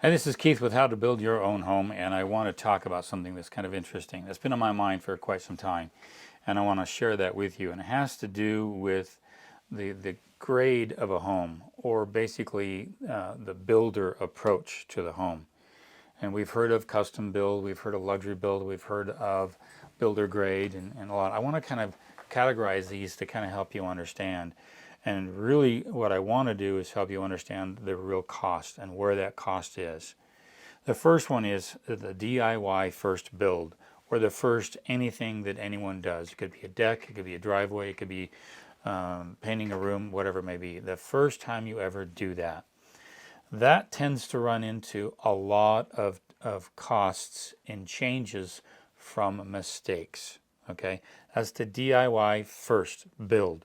Hi, this is Keith with How to Build Your Own Home, and I want to talk about something that's kind of interesting. That's been on my mind for quite some time, and I want to share that with you. And it has to do with the grade of a home, or basically the builder approach to the home. And we've heard of custom build, we've heard of luxury build, we've heard of builder grade, and a lot. I want to kind of categorize these to kind of help you understand. And really, what I want to do is help you understand the real cost and where that cost is. The first one is the DIY first build, or the first anything that anyone does. It could be a deck, it could be a driveway, it could be painting a room, whatever it may be. The first time you ever do that. That tends to run into a lot of costs and changes from mistakes. Okay, that's the DIY first build.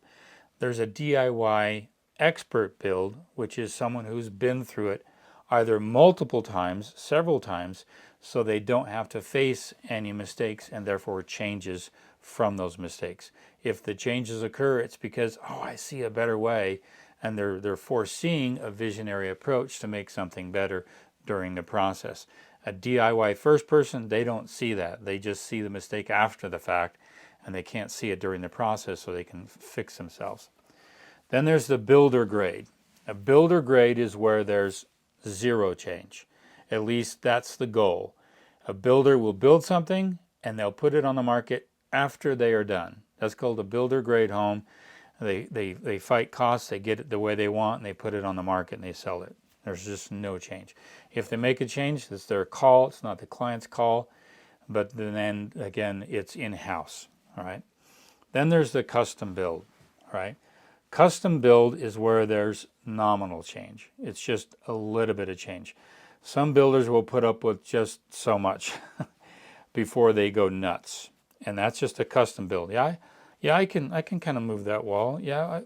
There's a DIY expert build, which is someone who's been through it either multiple times, several times, so they don't have to face any mistakes and therefore changes from those mistakes. If the changes occur, it's because, oh, I see a better way, and they're foreseeing a visionary approach to make something better during the process. A DIY first person, they don't see that. They just see the mistake after the fact, and they can't see it during the process so they can fix themselves. Then there's the builder grade. A builder grade is where there's zero change. At least that's the goal. A builder will build something and they'll put it on the market after they are done. That's called a builder grade home. They fight costs, they get it the way they want, and they put it on the market and they sell it. There's just no change. If they make a change, it's their call, it's not the client's call, but then again, it's in-house. All right. Then there's the custom build. All right. Custom build is where there's nominal change. It's just a little bit of change. Some builders will put up with just so much before they go nuts, and that's just a custom build. I can kind of move that wall. Yeah,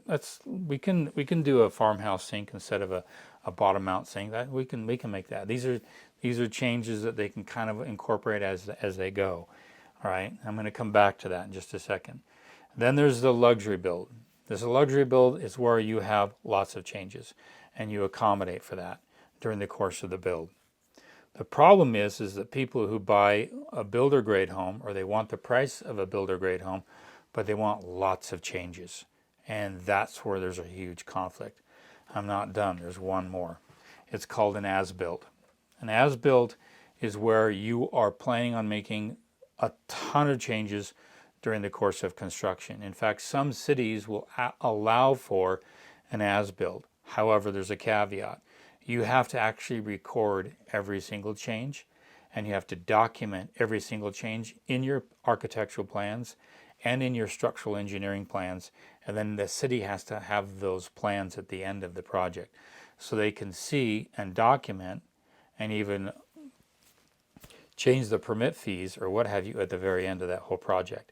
we can do a farmhouse sink instead of a bottom mount sink. That we can make that. These are changes that they can kind of incorporate as they go. All right, I'm going to come back to that in just a second. Then there's the luxury build. This luxury build is where you have lots of changes and you accommodate for that during the course of the build. The problem is that people who buy a builder grade home, or they want the price of a builder grade home, but they want lots of changes. And that's where there's a huge conflict. I'm not done. There's one more. It's called an AsBuilt. An AsBuilt is where you are planning on making a ton of changes during the course of construction. In fact, some cities will allow for an AsBuilt. However, there's a caveat. You have to actually record every single change, and you have to document every single change in your architectural plans and in your structural engineering plans, and then the city has to have those plans at the end of the project so they can see and document and even change the permit fees or what have you at the very end of that whole project.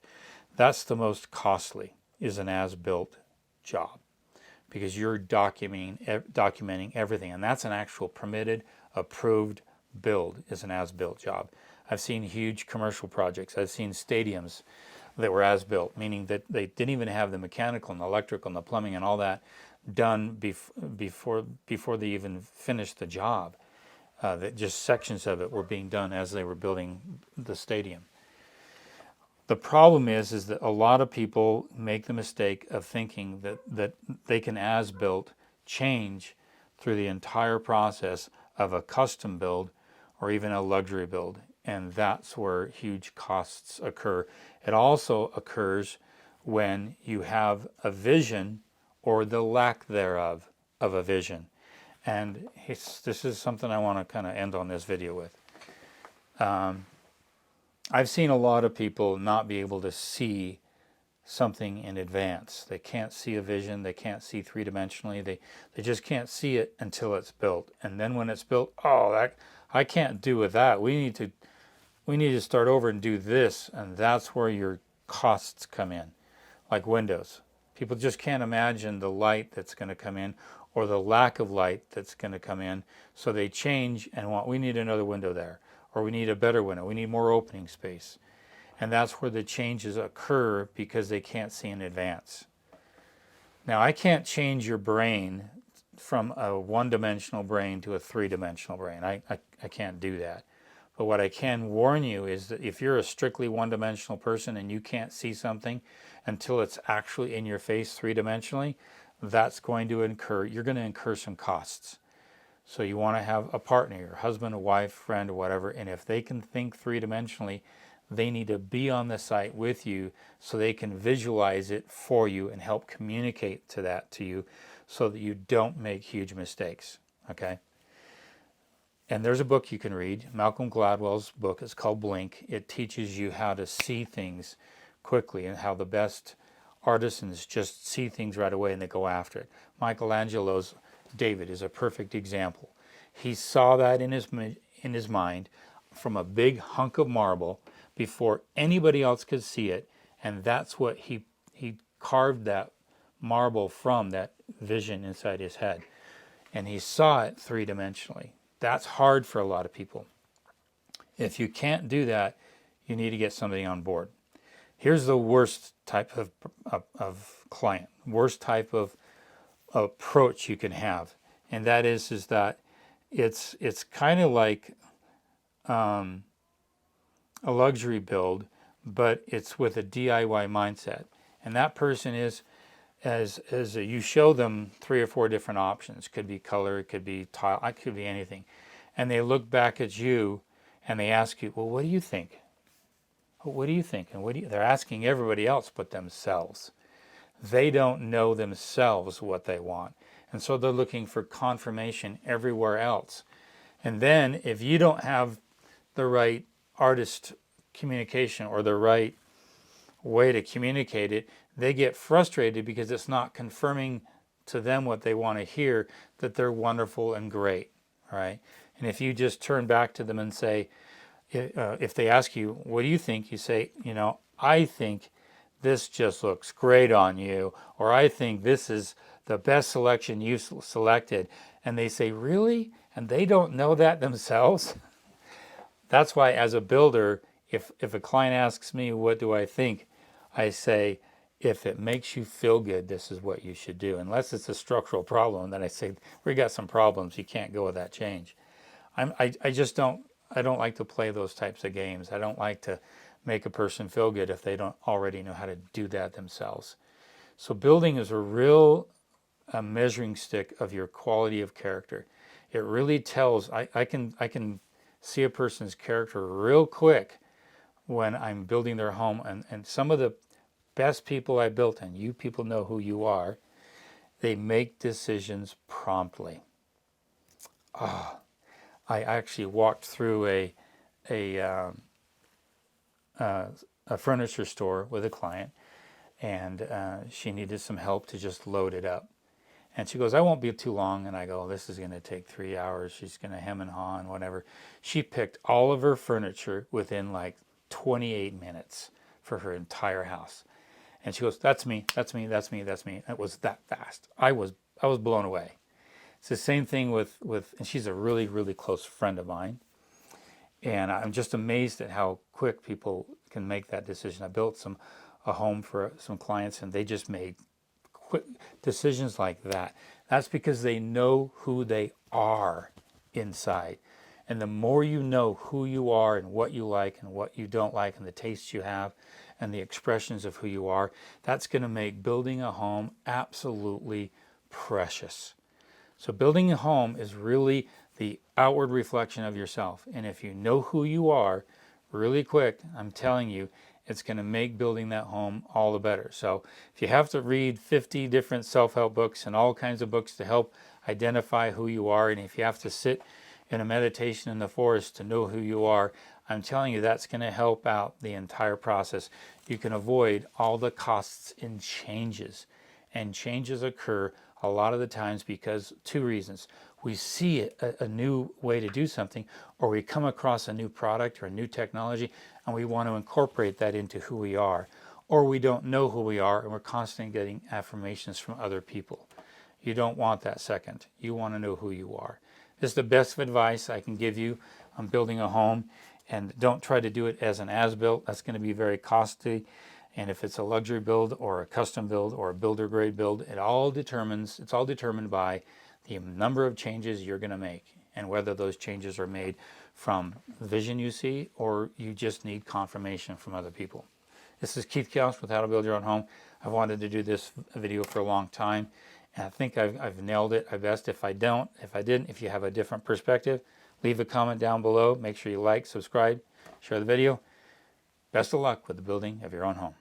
That's the most costly, is an as-built job, because you're documenting everything, and that's an actual permitted, approved build, is an as-built job. I've seen huge commercial projects. I've seen stadiums that were as-built, meaning that they didn't even have the mechanical and the electrical and the plumbing and all that done before they even finished the job. That just sections of it were being done as they were building the stadium. The problem is that a lot of people make the mistake of thinking that they can as-built change through the entire process of a custom build or even a luxury build, and that's where huge costs occur. It also occurs when you have a vision or the lack thereof of a vision. And this is something I want to kind of end on this video with. I've seen a lot of people not be able to see something in advance. They can't see a vision. They can't see three-dimensionally. They just can't see it until it's built. And then when it's built, I can't do with that. We need to start over and do this. And that's where your costs come in, like windows. People just can't imagine the light that's going to come in or the lack of light that's going to come in. So they change and we need another window there, or we need a better window. We need more opening space. And that's where the changes occur because they can't see in advance. Now, I can't change your brain from a one-dimensional brain to a three-dimensional brain. I can't do that. But what I can warn you is that if you're a strictly one-dimensional person and you can't see something until it's actually in your face three-dimensionally, that's going to you're going to incur some costs. So you want to have a partner, your husband, a wife, friend, or whatever, and if they can think three-dimensionally, they need to be on the site with you so they can visualize it for you and help communicate to you so that you don't make huge mistakes, okay? And there's a book you can read, Malcolm Gladwell's book. It's called Blink. It teaches you how to see things quickly and how the best artisans just see things right away and they go after it. Michelangelo's David is a perfect example. He saw that in his mind from a big hunk of marble before anybody else could see it, and that's what he carved that marble from, that vision inside his head. And he saw it three-dimensionally. That's hard for a lot of people. If you can't do that, you need to get somebody on board. Here's the worst type of client, worst type of approach you can have, and that is that it's kind of like a luxury build, but it's with a DIY mindset. And that person is, as you show them 3 or 4 different options. Could be color, it could be tile, it could be anything. And they look back at you and they ask you, well, what do you think? What do you think? And they're asking everybody else but themselves. They don't know themselves what they want. And so they're looking for confirmation everywhere else. And then if you don't have the right artist communication or the right way to communicate it, they get frustrated because it's not confirming to them what they want to hear, that they're wonderful and great, right? And if you just turn back to them and say, if they ask you, what do you think? You say, I think this just looks great on you, or I think this is the best selection you've selected. And they say, really? And they don't know that themselves? That's why as a builder, if a client asks me, what do I think? I say, if it makes you feel good, this is what you should do. Unless it's a structural problem, then I say, we got some problems, you can't go with that change. I don't like to play those types of games. I don't like to make a person feel good if they don't already know how to do that themselves. So building is a measuring stick of your quality of character. It really tells, I can see a person's character real quick when I'm building their home. And some of the best people I built, and you people know who you are, they make decisions promptly. I actually walked through a furniture store with a client, and she needed some help to just load it up. And she goes, I won't be too long. And I go, this is going to take 3 hours. She's going to hem and haw and whatever. She picked all of her furniture within like 28 minutes for her entire house. And she goes, that's me, that's me, that's me, that's me. It was that fast. I was blown away. It's the same thing with and she's a really, really close friend of mine. And I'm just amazed at how quick people can make that decision. I built a home for some clients, and they just made quick decisions like that. That's because they know who they are inside. And the more you know who you are and what you like and what you don't like and the tastes you have and the expressions of who you are, that's going to make building a home absolutely precious. So building a home is really the outward reflection of yourself. And if you know who you are really quick, I'm telling you, it's going to make building that home all the better. So if you have to read 50 different self-help books and all kinds of books to help identify who you are, and if you have to sit in a meditation in the forest to know who you are, I'm telling you that's going to help out the entire process. You can avoid all the costs in changes. And changes occur a lot of the times because 2 reasons. We see a new way to do something, or we come across a new product or a new technology, and we want to incorporate that into who we are. Or we don't know who we are, and we're constantly getting affirmations from other people. You don't want that second. You want to know who you are. This is the best of advice I can give you on building a home. And don't try to do it as an as-built. That's going to be very costly. And if it's a luxury build or a custom build or a builder grade build, it's all determined by the number of changes you're going to make, and whether those changes are made from the vision you see or you just need confirmation from other people. This is Keith Kiosk with How to Build Your Own Home. I've wanted to do this video for a long time, and I think I've nailed it. I best if I didn't, if you have a different perspective, leave a comment down below. Make sure you like, subscribe, share the video. Best of luck with the building of your own home.